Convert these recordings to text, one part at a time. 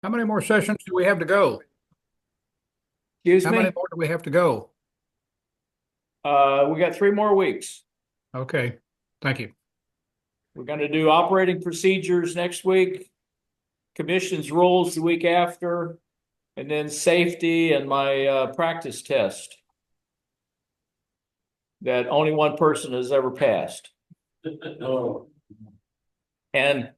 How many more sessions do we have to go? Excuse How many me? more do we have to go? We got 3 more weeks. Okay, thank you. We're going to do operating procedures next week, commission's rules the week after, and then safety and my practice test that only one person has ever passed. Oh, And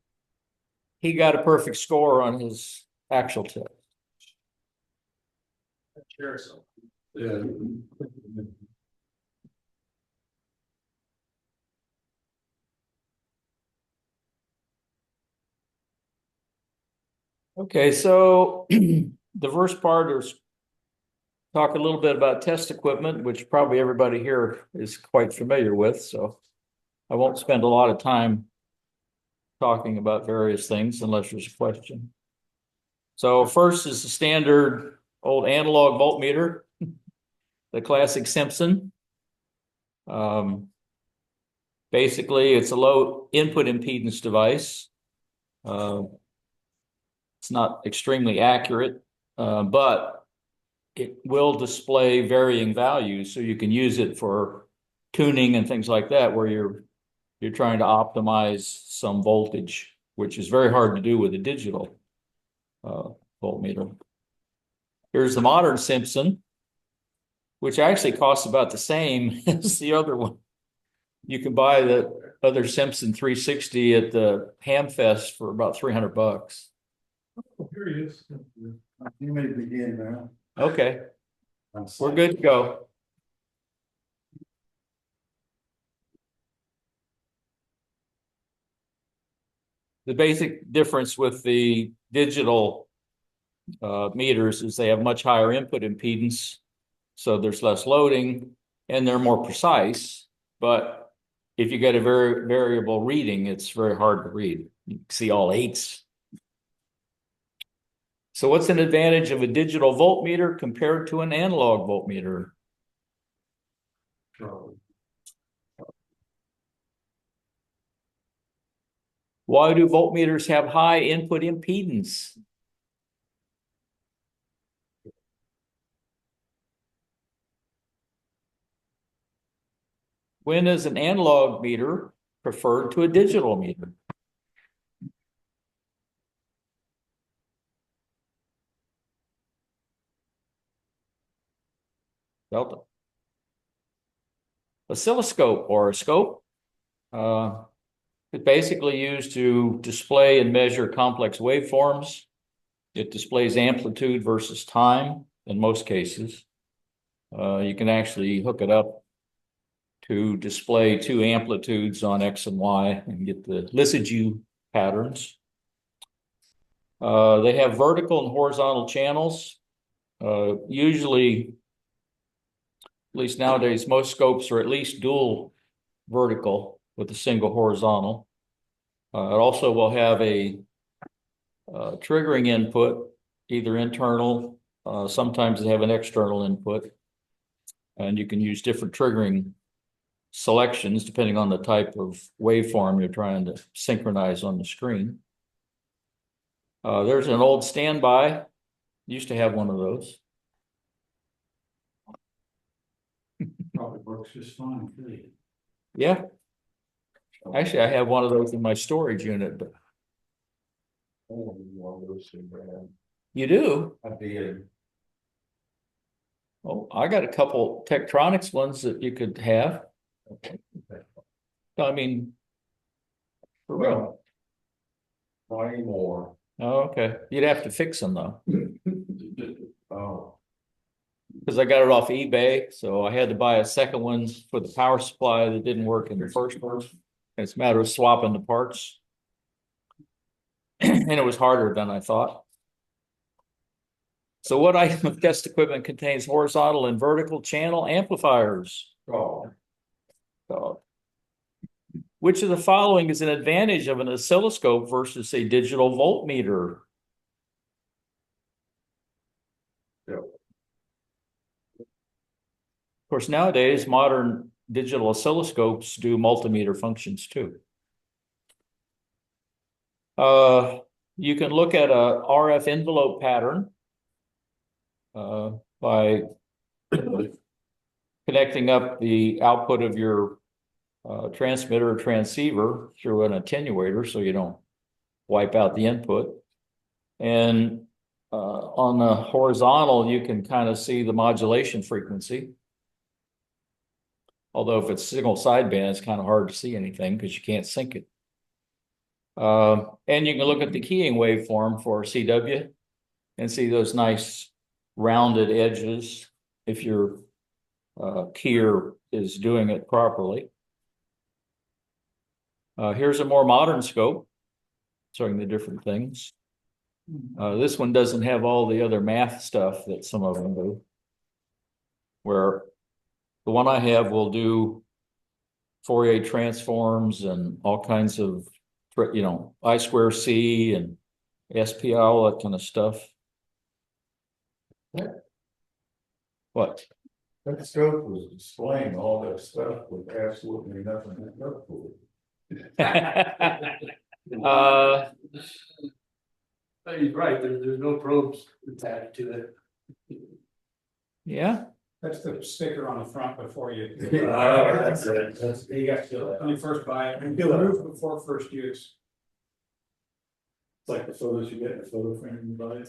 he got a perfect score on his actual test. yeah. Okay, so the first part is talk a little bit about test equipment, which probably everybody here is quite familiar with. So I won't spend a lot of time talking about various things unless there's a question. So first is the standard old analog voltmeter, the classic Simpson. Basically, it's a low input impedance device. It's not extremely accurate, but it will display varying values, so you can use it for tuning and things like that, where you're trying to optimize some voltage, which is very hard to do with a digital voltmeter. Here's the modern Simpson, which actually costs about the same as the other one. You can buy the other Simpson 360 at the Hamfest for about $300. Here he is. You may begin now. Okay, we're good to go. The basic difference with the digital meters is they have much higher input impedance, so there's less loading and they're more precise. But if you get a very variable reading, it's very hard to read. You can see all eights. So what's an advantage of a digital voltmeter compared to an analog voltmeter? Why do voltmeters have high input impedance? When is an analog meter preferred to a digital meter? Delta. Oscilloscope or a scope. It's basically used to display and measure complex waveforms. It displays amplitude versus time in most cases. You can actually hook it up to display two amplitudes on X and Y and get the Lissajous patterns. They have vertical and horizontal channels. Usually, at least nowadays, most scopes are at least dual vertical with a single horizontal. It also will have a triggering input, either internal, sometimes they have an external input, and you can use different triggering selections depending on the type of waveform you're trying to synchronize on the screen. There's an old standby, used to have one of those. Probably works just fine. Yeah, actually, I have one of those in my storage unit, but you do? I did. Oh, I got a couple Tektronix ones that you could have. I mean, for real. Not anymore. Oh, okay. You'd have to fix them though, Oh, because I got it off eBay. So I had to buy a second one for the power supply that didn't work in the first one. It's a matter of swapping the parts. And it was harder than I thought. So what item of test equipment contains horizontal and vertical channel amplifiers? oh, So, which of the following is an advantage of an oscilloscope versus a digital voltmeter? yeah. Of course, nowadays, modern digital oscilloscopes do multimeter functions too. you can look at a RF envelope pattern by connecting up the output of your transmitter or transceiver through an attenuator so you don't wipe out the input. And on the horizontal, you can kind of see the modulation frequency. Although if it's single sideband, it's kind of hard to see anything because you can't sync it. And you can look at the keying waveform for CW and see those nice rounded edges if your keyer is doing it properly. Here's a more modern scope showing the different things. This one doesn't have all the other math stuff that some of them do. Where the one I have will do Fourier transforms and all kinds of, I square C and SPI, all that kind of stuff. What? That scope was displaying all that stuff with absolutely nothing to look for. He's right, there's no probes attached to it. Yeah, That's the sticker on the front before you. That's it. That's, you got to feel that. When you first buy it, and remove before first use. It's like the photos you get in the photo frame you buy.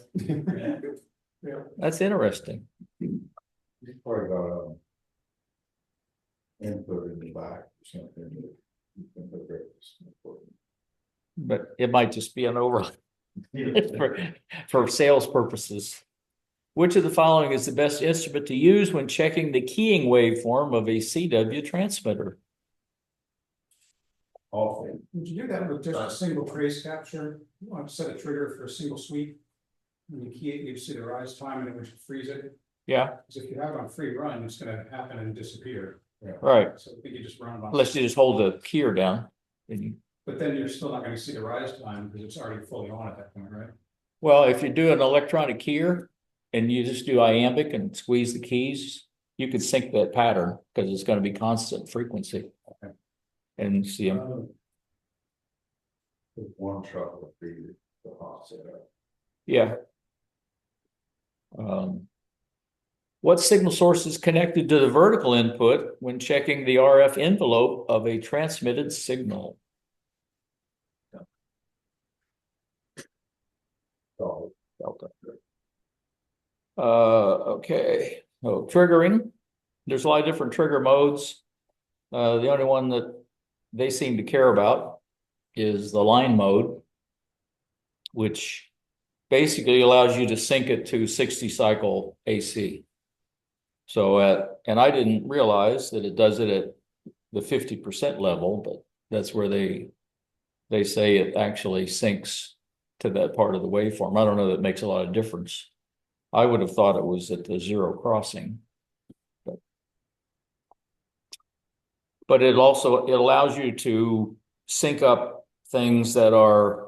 Yeah. that's interesting. It's probably got input in the back or something. You can put there. But it might just be an overlay for sales purposes. Which of the following is the best instrument to use when checking the keying waveform of a CW transmitter? Awful. Would you do that with just a single trace capture? You want to set a trigger for a single sweep? When you key it, you see the rise time and it would freeze it. Yeah, Because if you have it on free run, it's gonna happen and disappear. right. So I think you just run it on. Unless you just hold the keyer down. And you- But then you're still not gonna see the rise time because it's already fully on at that point, right? Well, if you do an electronic keyer and you just do iambic and squeeze the keys, you could sync that pattern because it's going to be constant frequency. Okay. And see them. One truck would be the hot setup. Yeah. What signal source is connected to the vertical input when checking the RF envelope of a transmitted signal? So, Delta. Okay, so triggering. There's a lot of different trigger modes. The only one that they seem to care about is the line mode, which basically allows you to sync it to 60 cycle AC. So and I didn't realize that it does it at the 50% level, but that's where they say it actually syncs to that part of the waveform. I don't know that it makes a lot of difference. I would have thought it was at the zero crossing. But it allows you to sync up things that are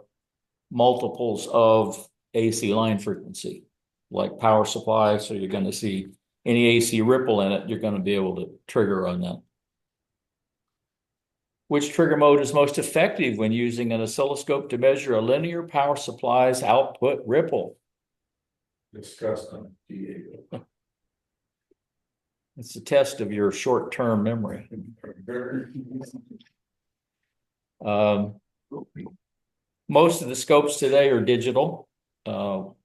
multiples of AC line frequency, like power supply. So you're going to see any AC ripple in it, you're going to be able to trigger on that. Which trigger mode is most effective when using an oscilloscope to measure a linear power supply's output ripple? disgusting. Diego. It's a test of your short-term memory. Most of the scopes today are digital. Have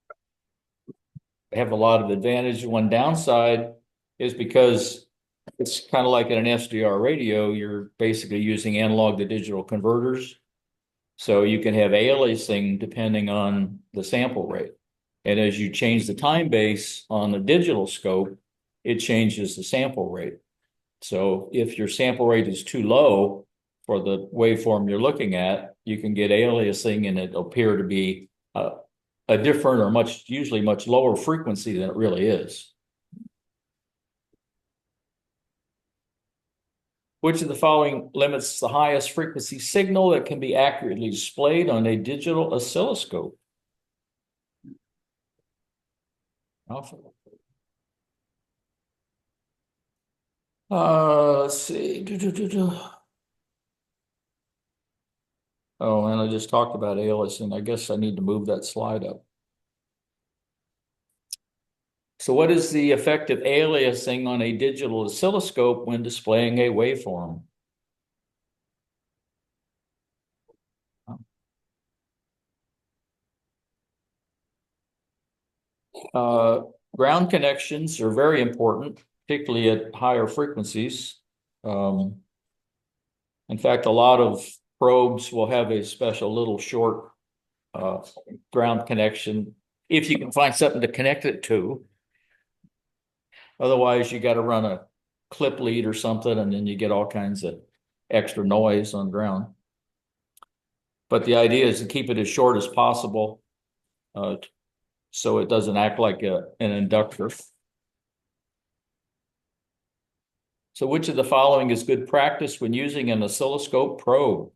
a lot of advantage. One downside is because it's kind of like in an SDR radio, you're basically using analog to digital converters. So you can have aliasing depending on the sample rate. And as you change the time base on the digital scope, it changes the sample rate. So if your sample rate is too low for the waveform you're looking at, you can get aliasing and it'll appear to be a different or usually much lower frequency than it really is. Which of the following limits the highest frequency signal that can be accurately displayed on a digital oscilloscope? Let's see. Oh, and I just talked about aliasing. I guess I need to move that slide up. So what is the effect of aliasing on a digital oscilloscope when displaying a waveform? Ground connections are very important, particularly at higher frequencies. In fact, a lot of probes will have a special little short ground connection if you can find something to connect it to. Otherwise, you got to run a clip lead or something, and then you get all kinds of extra noise on ground. But the idea is to keep it as short as possible, so it doesn't act like an inductor. So which of the following is good practice when using an oscilloscope probe?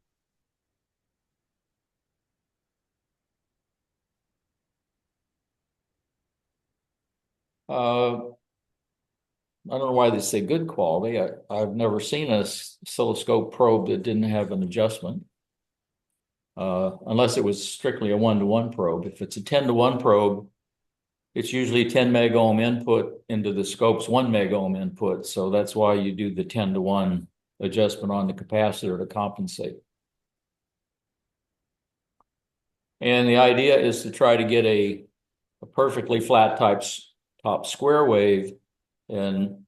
I don't know why they say good quality. I've never seen an oscilloscope probe that didn't have an adjustment. Unless it was strictly a 1-to-1 probe. If it's a 10-to-1 probe, it's usually 10 megohm input into the scope's 1 megohm input. So that's why you do the 10-to-1 adjustment on the capacitor to compensate. And the idea is to try to get a perfectly flat top square wave. And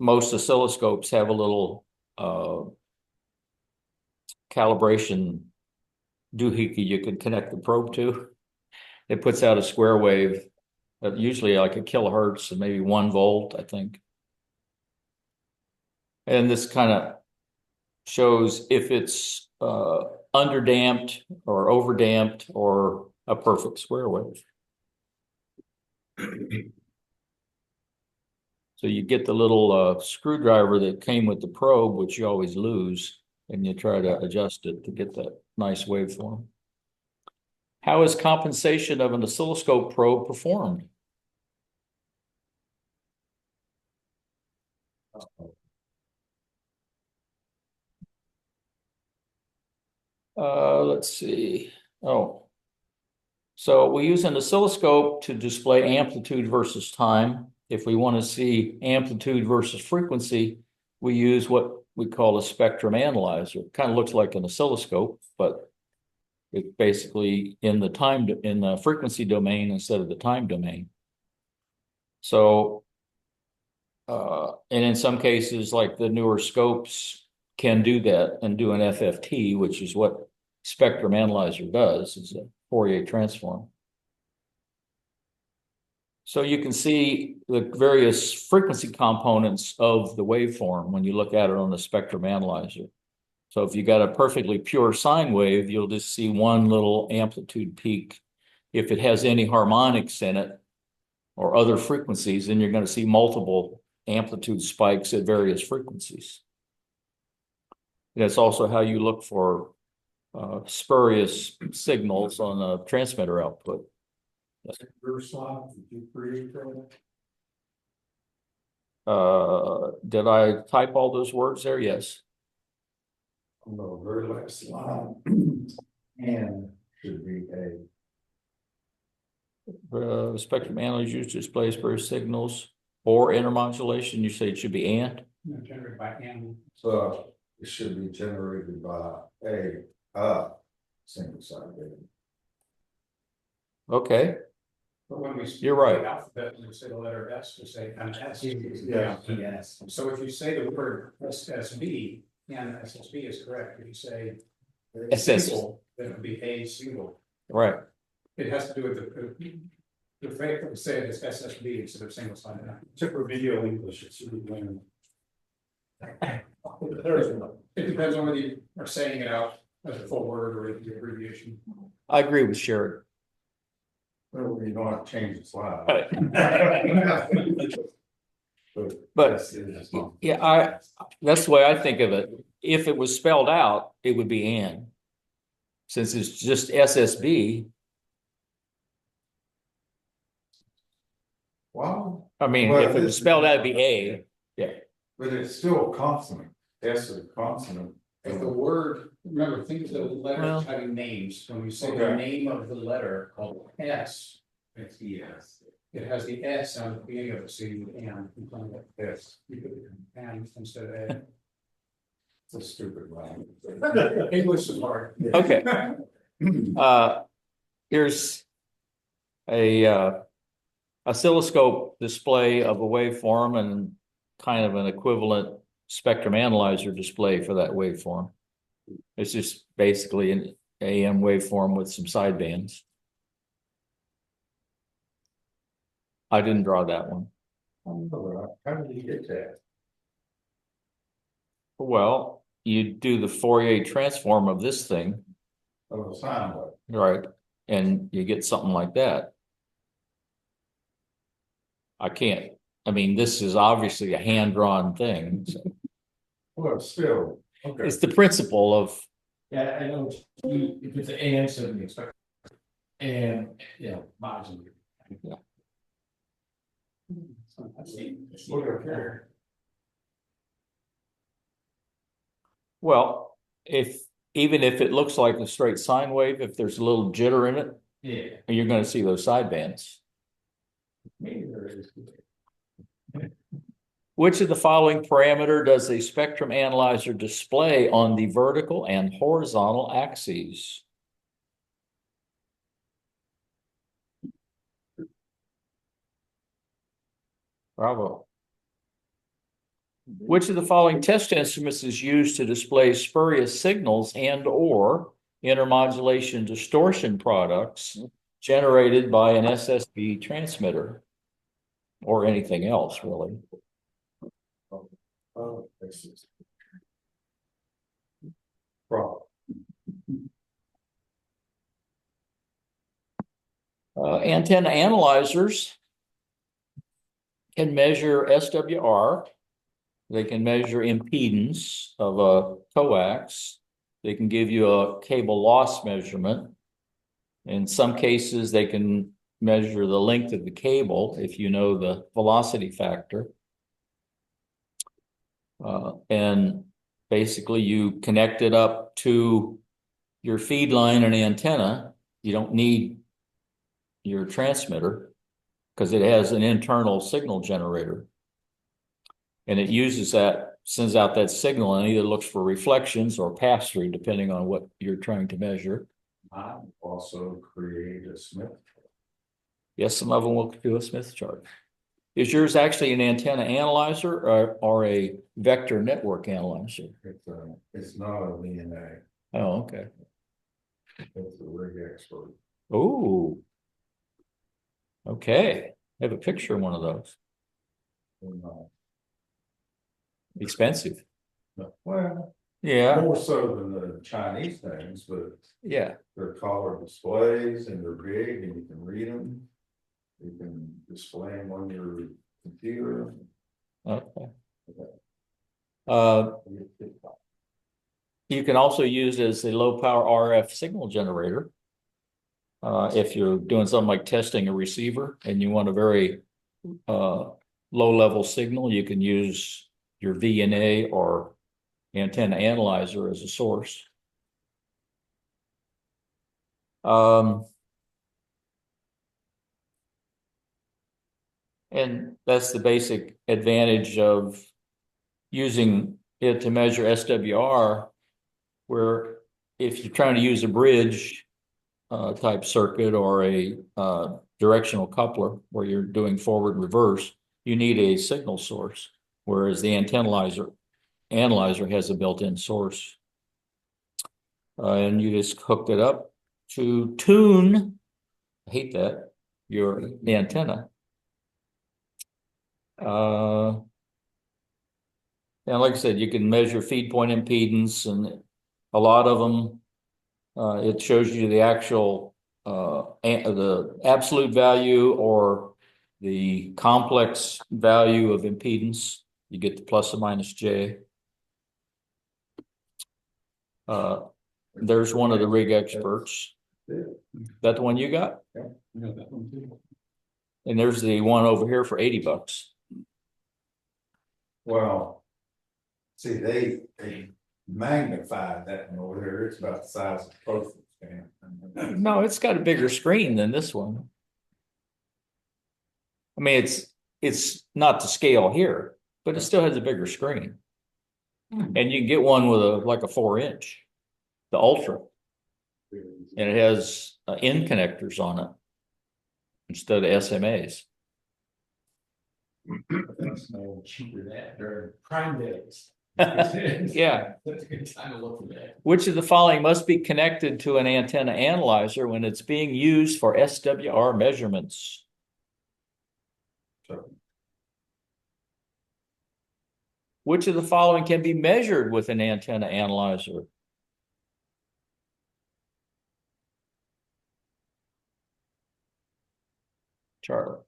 most oscilloscopes have a little calibration doohickey you could connect the probe to. It puts out a square wave, usually like a kilohertz and maybe 1 volt, I think. And this kind of shows if it's underdamped or overdamped or a perfect square wave. So you get the little screwdriver that came with the probe, which you always lose, and you try to adjust it to get that nice waveform. How is compensation of an oscilloscope probe performed? Let's see. Oh, so we use an oscilloscope to display amplitude versus time. If we want to see amplitude versus frequency, we use what we call a spectrum analyzer. It kind of looks like an oscilloscope, but it's basically in the frequency domain instead of the time domain. So, and in some cases, like the newer scopes can do that and do an FFT, which is what spectrum analyzer does, is a Fourier transform. So you can see the various frequency components of the waveform when you look at it on the spectrum analyzer. So if you got a perfectly pure sine wave, you'll just see one little amplitude peak. If it has any harmonics in it or other frequencies, then you're going to see multiple amplitude spikes at various frequencies. That's also how you look for spurious signals on a transmitter output. Your slide, did you create that? Did I type all those words there? Yes. On the very last slide. And should be a. Spectrum analyzer used to display spurious signals or intermodulation. You say it should be and? No, generated by and. So it should be generated by a single side wave. Okay. But when we. You're right. the Alphabet, we say the letter S, we say an S. Yeah. Yes. So if you say the word SSB, and SSB is correct, if you say. SS. single, then it would be a single. Right. It has to do with the fact that we say it is SSB instead of single sided. Except for video English, it should be when. It depends on whether you are saying it out as a full word or the abbreviation. I agree with Sherry. Well, you don't have to change the slide. But yeah, that's the way I think of it. If it was spelled out, it would be and. Since it's just SSB, Wow. I mean, Well, if it was spelled out, it'd be A. Yeah. But it's still a consonant. S is a consonant. If the word, remember, think of the Well- letters having names, when you say the Okay. name of the letter called S. It's yes. It has the S on the beginning of it, so you would and in front of it. Yes, You could and instead of A. it's a stupid line. English is hard. Okay. Here's a oscilloscope display of a waveform and kind of an equivalent spectrum analyzer display for that waveform. It's just basically an AM waveform with some sidebands. I didn't draw that one. How did you get that? Well, you do the Fourier transform of this thing, Oh, the sound wave. right? And you get something like that. I mean, this is obviously a hand-drawn thing. So Well, still, okay. it's the principle of, Yeah, I know, if it's an AM seven, you expect. And, you know, margin. Yeah. Look up here. well, even if it looks like a straight sine wave, if there's a little jitter in it, Yeah. you're gonna see those sidebands. Maybe there is. Which of the following parameter does a spectrum analyzer display on the vertical and horizontal axes? Bravo. Which of the following test instruments is used to display spurious signals and or intermodulation distortion products generated by an SSB transmitter? Or anything else, really. Oh, this is. Problem. Antenna analyzers can measure SWR. They can measure impedance of a coax. They can give you a cable loss measurement. In some cases, they can measure the length of the cable if you know the velocity factor. And basically you connect it up to your feed line and antenna. You don't need your transmitter because it has an internal signal generator. And it uses that, sends out that signal and either looks for reflections or pass through, depending on what you're trying to measure. I also create a Smith. Yes, some of them will do a Smith chart. Is yours actually an antenna analyzer or a vector network analyzer? It's not a VNA, Oh, okay. it's a rig expert. Oh. Okay. I have a picture of one of those. And, Expensive. Well, Yeah. more so than the Chinese things, but Yeah. they're color displays and they're big and you can read them. You can display them on your computer. Okay. You can also use it as a low power RF signal generator. If you're doing something like testing a receiver and you want a very low level signal, you can use your VNA or antenna analyzer as a source. And that's the basic advantage of using it to measure SWR, where if you're trying to use a bridge type circuit or a directional coupler where you're doing forward reverse, you need a signal source, whereas the analyzer has a built-in source. And you just hooked it up to tune, I hate that, your antenna. And like I said, you can measure feed point impedance, and a lot of them, it shows you the actual, the absolute value or the complex value of impedance. You get the plus or minus J. There's one of the rig experts. That the one you got? Yeah, that one too. And there's the one over here for $80. Well, see, they magnified that one over there, it's about the size of a postage stamp. No, it's got a bigger screen than this one. I mean, it's not to scale here, but it still has a bigger screen. And you can get one with like a 4-inch, the Ultra, and it has end connectors on it instead of SMAs. That's no cheaper than that during prime days. Yeah. That's a good time to look for that. Which of the following must be connected to an antenna analyzer when it's being used for SWR measurements? Which of the following can be measured with an antenna analyzer? Charlie.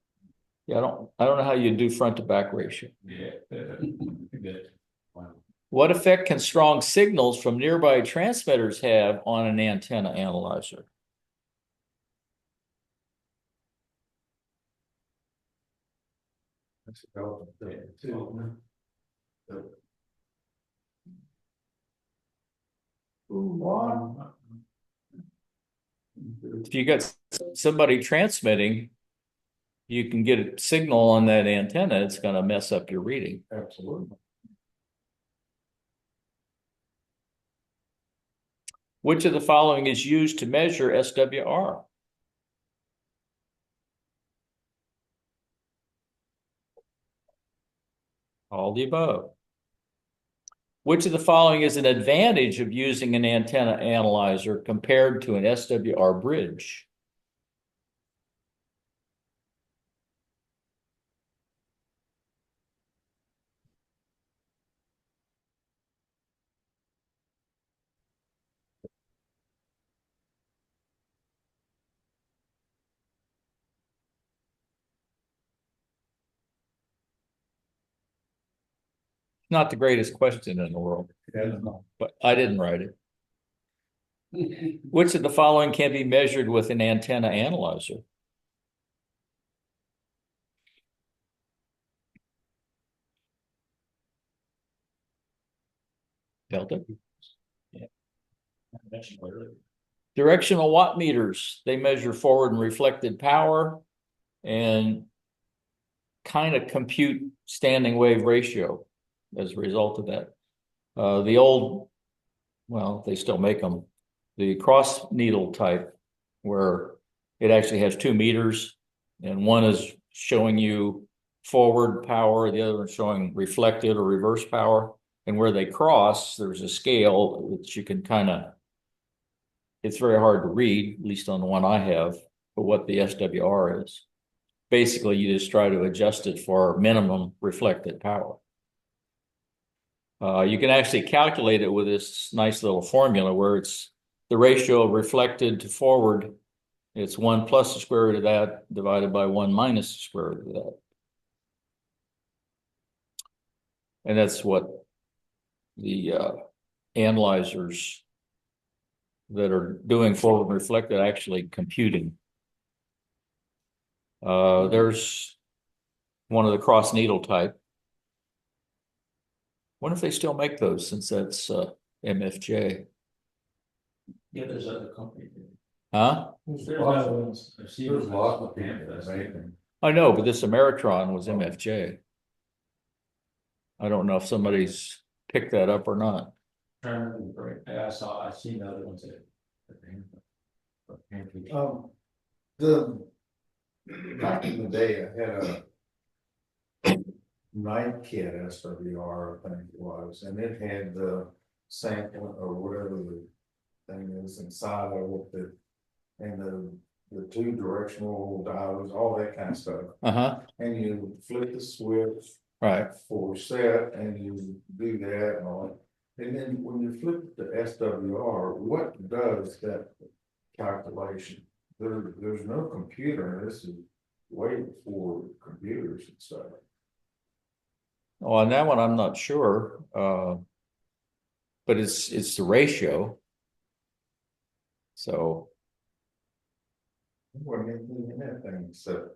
Yeah, I don't know how you do front to back ratio. Yeah. Good. Wow. What effect can strong signals from nearby transmitters have on an antenna analyzer? That's about it, too. If you got somebody transmitting, you can get a signal on that antenna, it's going to mess up your reading. Absolutely. Which of the following is used to measure SWR? All the above. Which of the following is an advantage of using an antenna analyzer compared to an SWR bridge? Not the greatest question in the world, but I didn't write it. Which of the following can be measured with an antenna analyzer? Delta. Directional watt meters, they measure forward and reflected power and kind of compute standing wave ratio as a result of that. The old, well, they still make them, the cross needle type, where it actually has 2 meters and one is showing you forward power, the other one showing reflected or reverse power. And where they cross, there's a scale which you can kind of, it's very hard to read, at least on the one I have, but what the SWR is. Basically, you just try to adjust it for minimum reflected power. You can actually calculate it with this nice little formula where it's the ratio of reflected to forward. It's 1 plus the square root of that divided by 1 minus the square root of that. And that's what the analyzers that are doing forward reflected actually computing. There's one of the cross needle type. Wonder if they still make those since that's MFJ. Yeah, there's other companies. Huh? There's other ones. I've seen There's lots of them. people that make them. I know, but this Ameritron was MFJ. I don't know if somebody's picked that up or not. Yeah, I've seen other ones that. The, back in the day, I had a night kit SWR, I think it was, and it had the sample or whatever the thing is inside of it, and the 2 directional diodes, all that kind of stuff. And you flip the switch Right. for set, and you do that and all that. And then when you flip the SWR, what does that calculation? There's no computer, and this is way before computers and stuff. Oh, on that one, I'm not sure. But it's the ratio. So. What anything in that thing except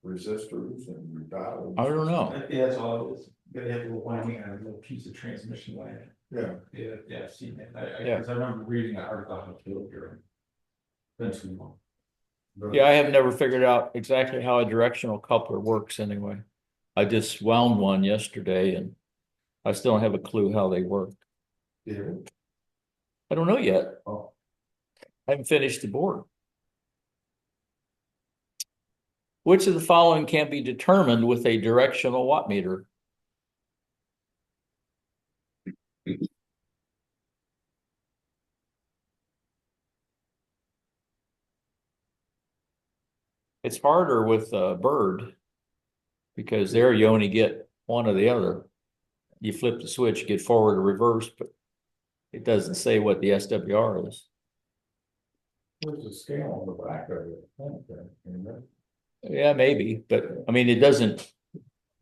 resistors and diodes? I don't know. Yeah, that's all it is. Gotta have a little winding on a little piece of transmission wire. Yeah, Yeah, I've seen it. Yeah. Cause I remember reading an article on the field here. Been too long. but Yeah, I have never figured out exactly how a directional coupler works anyway. I just wound one yesterday and I still don't have a clue how they work. yeah, I don't know yet. oh, I haven't finished the board. Which of the following can be determined with a directional watt meter? It's harder with a bird because there you only get one or the other. You flip the switch, get forward or reverse, but it doesn't say what the SWR is. there's a scale on the back of it, I think, isn't there? Yeah, maybe, but I mean, it doesn't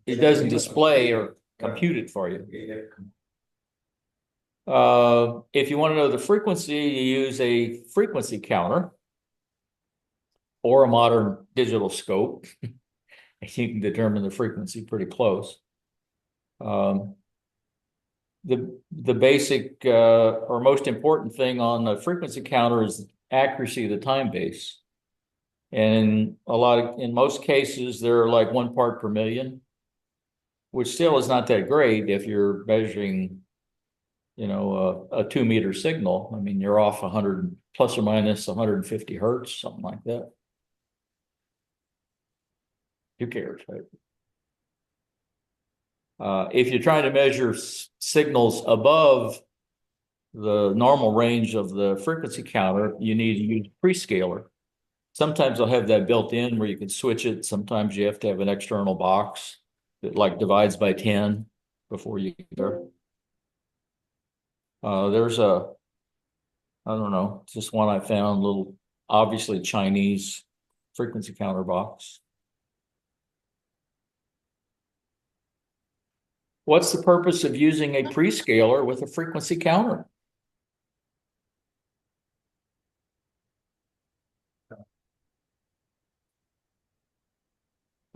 display or compute it for you. If you want to know the frequency, you use a frequency counter or a modern digital scope. You can determine the frequency pretty close. The basic or most important thing on the frequency counter is accuracy of the time base. And in most cases, they're like 1 part per million, which still is not that great if you're measuring, a 2 meter signal. I mean, you're off 100 plus or minus 150 hertz, something like that. Who cares, right? If you're trying to measure signals above the normal range of the frequency counter, you need to use prescaler. Sometimes they'll have that built in where you can switch it. Sometimes you have to have an external box that like divides by 10 before you get there. There's I don't know, just one I found, little, obviously Chinese frequency counter box. What's the purpose of using a prescaler with a frequency counter?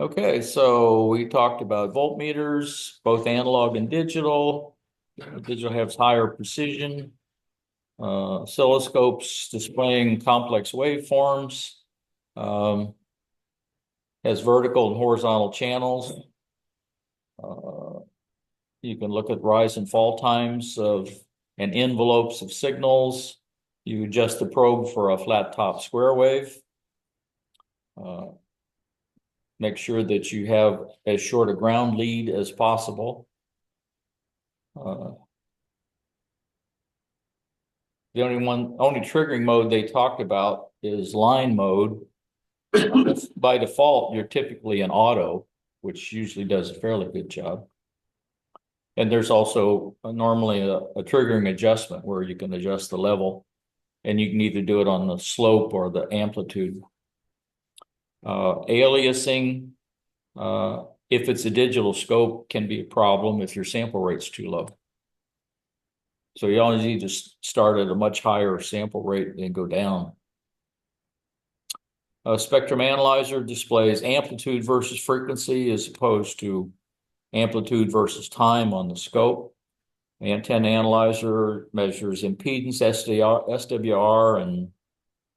Okay, so we talked about voltmeters, both analog and digital. Digital has higher precision. Oscilloscopes displaying complex waveforms. Has vertical and horizontal channels. You can look at rise and fall times and envelopes of signals. You adjust the probe for a flat top square wave. Make sure that you have as short a ground lead as possible. The only triggering mode they talked about is line mode. By default, you're typically in auto, which usually does a fairly good job. And there's also normally a triggering adjustment where you can adjust the level, and you can either do it on the slope or the amplitude. Aliasing, if it's a digital scope, can be a problem if your sample rate's too low. So you always need to start at a much higher sample rate and go down. A spectrum analyzer displays amplitude versus frequency as opposed to amplitude versus time on the scope. Antenna analyzer measures impedance, SWR, and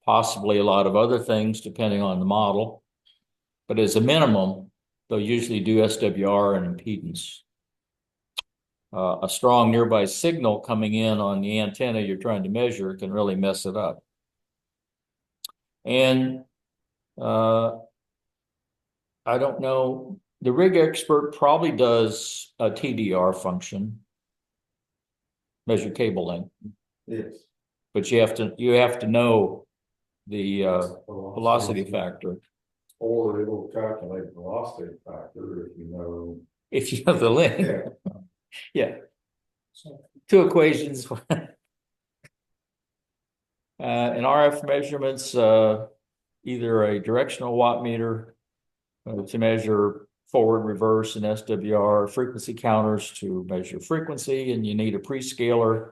possibly a lot of other things depending on the model. But as a minimum, they'll usually do SWR and impedance. A strong nearby signal coming in on the antenna you're trying to measure can really mess it up. And I don't know, the rig expert probably does a TDR function, measure cable length, Yes. but you have to know the velocity factor. Or it'll calculate velocity factor If you have the link. Yeah. Yeah. Two equations. In RF measurements, either a directional watt meter to measure forward, reverse, and SWR, frequency counters to measure frequency, and you need a prescaler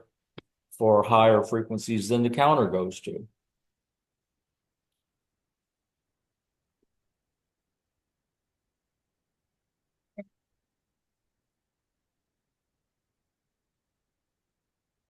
for higher frequencies than the counter goes to.